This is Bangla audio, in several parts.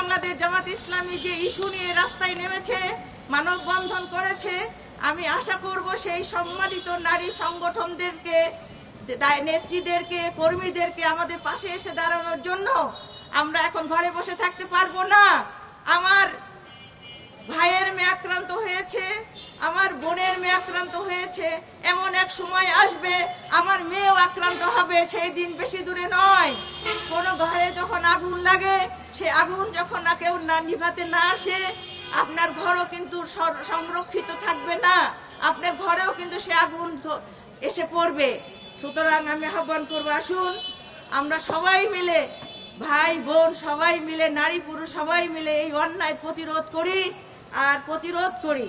বাংলাদেশ জামাত ইসলামী যে ইস্যু নিয়ে রাস্তায় নেমেছে, মানববন্ধন করেছে, আমি আশা করব সেই সম্মানিত নারী সংগঠনদেরকে, নেত্রীদেরকে, কর্মীদেরকে আমাদের পাশে এসে দাঁড়ানোর জন্য। আমরা এখন ঘরে বসে থাকতে পারবো না। আমার ভাইয়ের মেয়ে আক্রান্ত হয়েছে, আমার বোনের মেয়ে আক্রান্ত হয়েছে, এমন এক সময় আসবে আমার মেয়েও আক্রান্ত হবে। সেই দিন বেশি দূরে নয়। কোনো ঘরে যখন আগুন লাগে, সে আগুন যখন কেউ না নিভাতে না আসে, আপনার ঘরও কিন্তু সংরক্ষিত থাকবে না, আপনার ঘরেও কিন্তু সে আগুন এসে পড়বে। সুতরাং আমি আহ্বান করবো, আসুন আমরা সবাই মিলে, ভাই বোন সবাই মিলে, নারী পুরুষ সবাই মিলে এই অন্যায় প্রতিরোধ করি আর প্রতিরোধ করি।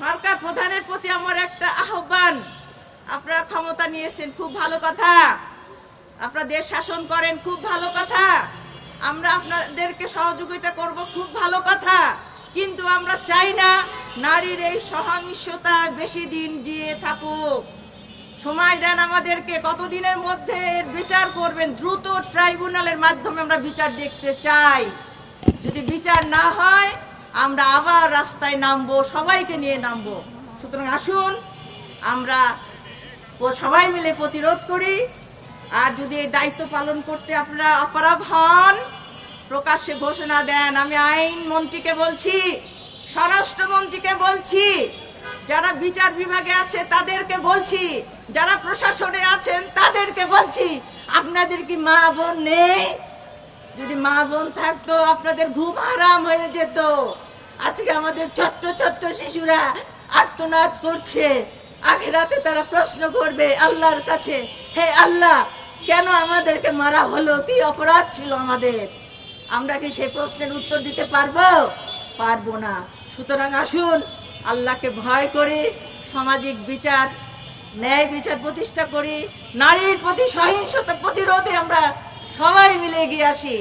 সরকার প্রধানের প্রতি আমার একটা আহ্বান, আপনারা ক্ষমতা নিয়েছেন, খুব ভালো কথা, আপনারা দেশ শাসন করেন, খুব ভালো কথা, আমরা আপনাদেরকে সহযোগিতা করব, খুব ভালো কথা, কিন্তু আমরা চাই না নারীর এই সহিংসতা বেশি দিন জিয়ে থাকুক। সময় দেন আমাদেরকে, কতদিনের মধ্যে এর বিচার করবেন? দ্রুত ট্রাইব্যুনালের মাধ্যমে আমরা বিচার দেখতে চাই। যদি বিচার না হয় আমরা আবার রাস্তায় নামবো, সবাইকে নিয়ে নামবো। সুতরাং আসুন আমরা সবাই মিলে প্রতিরোধ করি। আর যদি এই দায়িত্ব পালন করতে আপনারা অপারগ হন, প্রকাশ্যে ঘোষণা দেন। আমি আইন মন্ত্রীকে বলছি, স্বরাষ্ট্রমন্ত্রীকে বলছি, যারা বিচার বিভাগে আছে তাদেরকে বলছি, যারা প্রশাসনে আছেন তাদেরকে বলছি, আপনাদের কি মা বোন নেই? যদি মা বোন থাকতো আপনাদের ঘুম হারাম হয়ে যেত। আজকে আমাদের ছোট্ট ছোট্ট শিশুরা আর্তনাদ করছে, আখিরাতে তারা প্রশ্ন করবে আল্লাহর কাছে, হে আল্লাহ কেন আমাদেরকে মারা হলো, কি অপরাধ ছিল আমাদের? আমরা কি সেই প্রশ্নের উত্তর দিতে পারবো? পারবো না। সুতরাং আসুন আল্লাহকে ভয় করে সামাজিক বিচার, ন্যায় বিচার প্রতিষ্ঠা করি। নারীর প্রতি সহিংসতা প্রতিরোধে আমরা সবাই মিলে এগিয়ে আসি।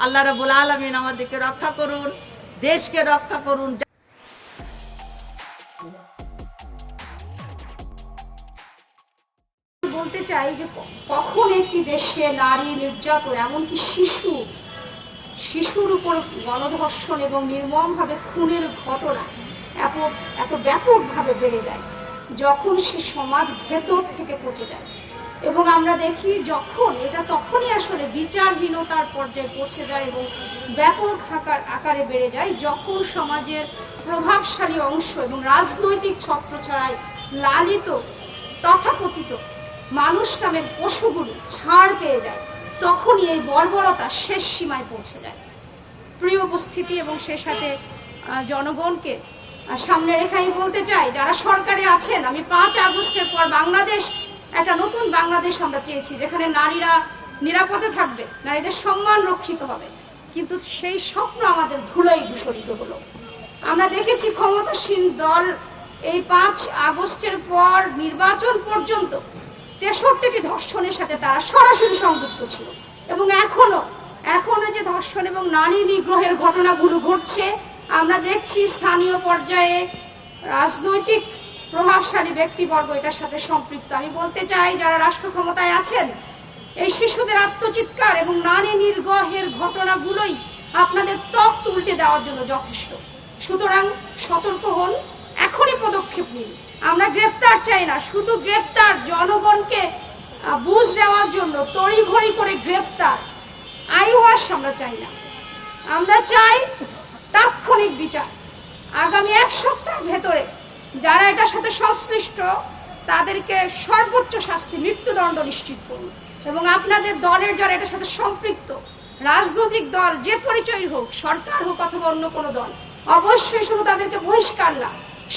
আল্লাহ রাব্বুল আলামিন আমাদেরকে রক্ষা করুন, দেশকে রক্ষা করুন। বলতে চাই যে কখন একটি দেশে নারী নির্যাতন, এমনকি শিশুর উপর গণধর্ষণ এবং নির্মমভাবে খুনের ঘটনা এত ব্যাপকভাবে বেড়ে যায়, যখন সে সমাজ ভেতর থেকে পচে যায়। এবং আমরা দেখি যখন এটা তখনই আসলে বিচারহীনতার পর্যায়ে পৌঁছে যায় এবং ব্যাপক আকারে বেড়ে যায়, যখন সমাজের প্রভাবশালী অংশ এবং রাজনৈতিক ছত্রছায়ায় লালিত তথাকথিত মানুষ নামের পশুগুলো ছাড় পেয়ে যায়, তখনই এই বর্বরতা শেষ সীমায় পৌঁছে যায়। প্রিয় উপস্থিতি এবং সেই সাথে জনগণকে সামনে রেখে আমি বলতে চাই, যারা সরকারে আছেন, আমি 5 আগস্টের পর বাংলাদেশ, একটা নতুন বাংলাদেশ আমরা চেয়েছি, যেখানে নারীরা নিরাপদে থাকবে, নারীদের সম্মান রক্ষিত হবে। কিন্তু সেই স্বপ্ন আমাদের ধুলোয় ধূসরিত হলো। আমরা দেখেছি ক্ষমতাসীন দল এই 5 আগস্টের পর নির্বাচন পর্যন্ত 63টি ধর্ষণের সাথে তারা সরাসরি সংযুক্ত ছিল। এবং এখনো যে ধর্ষণ এবং নারী নিগ্রহের ঘটনাগুলো ঘটছে, আমরা দেখছি স্থানীয় পর্যায়ে রাজনৈতিক প্রভাবশালী ব্যক্তিবর্গ এটার সাথে সম্পৃক্ত। আমি বলতে চাই, যারা রাষ্ট্র ক্ষমতায় আছেন, এই শিশুদের আত্মচিৎকার এবং নারী নিগ্রহের ঘটনাগুলোই আপনাদের ত্বক উল্টে দেওয়ার জন্য যথেষ্ট। সুতরাং সতর্ক হন, এখনই পদক্ষেপ নিন। আমরা গ্রেপ্তার চাই না, শুধু গ্রেপ্তার, জনগণকে বুঝ দেওয়ার জন্য তড়িঘড়ি করে গ্রেপ্তার, আইওয়াশ আমরা চাই না। আমরা চাই তাৎক্ষণিক বিচার। আগামী 1 সপ্তাহের ভেতরে যারা এটার সাথে সংশ্লিষ্ট তাদেরকে সর্বোচ্চ শাস্তি, মৃত্যুদণ্ড নিশ্চিত করুন। এবং আপনাদের দলের যারা এটার সাথে সম্পৃক্ত, রাজনৈতিক দল যে পরিচয় হোক, সরকার হোক অথবা অন্য কোনো দল, অবশ্যই শুধু তাদেরকে বহিষ্কার না,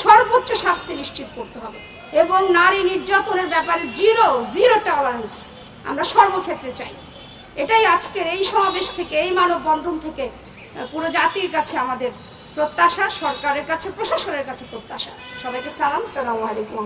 সর্বোচ্চ শাস্তি নিশ্চিত করতে হবে। এবং নারী নির্যাতনের ব্যাপারে জিরো টলারেন্স আমরা সর্বক্ষেত্রে চাই। এটাই আজকের এই সমাবেশ থেকে, এই মানববন্ধন থেকে পুরো জাতির কাছে আমাদের প্রত্যাশা, সরকারের কাছে, প্রশাসনের কাছে প্রত্যাশা। সবাইকে সালাম, আসসালামু আলাইকুম।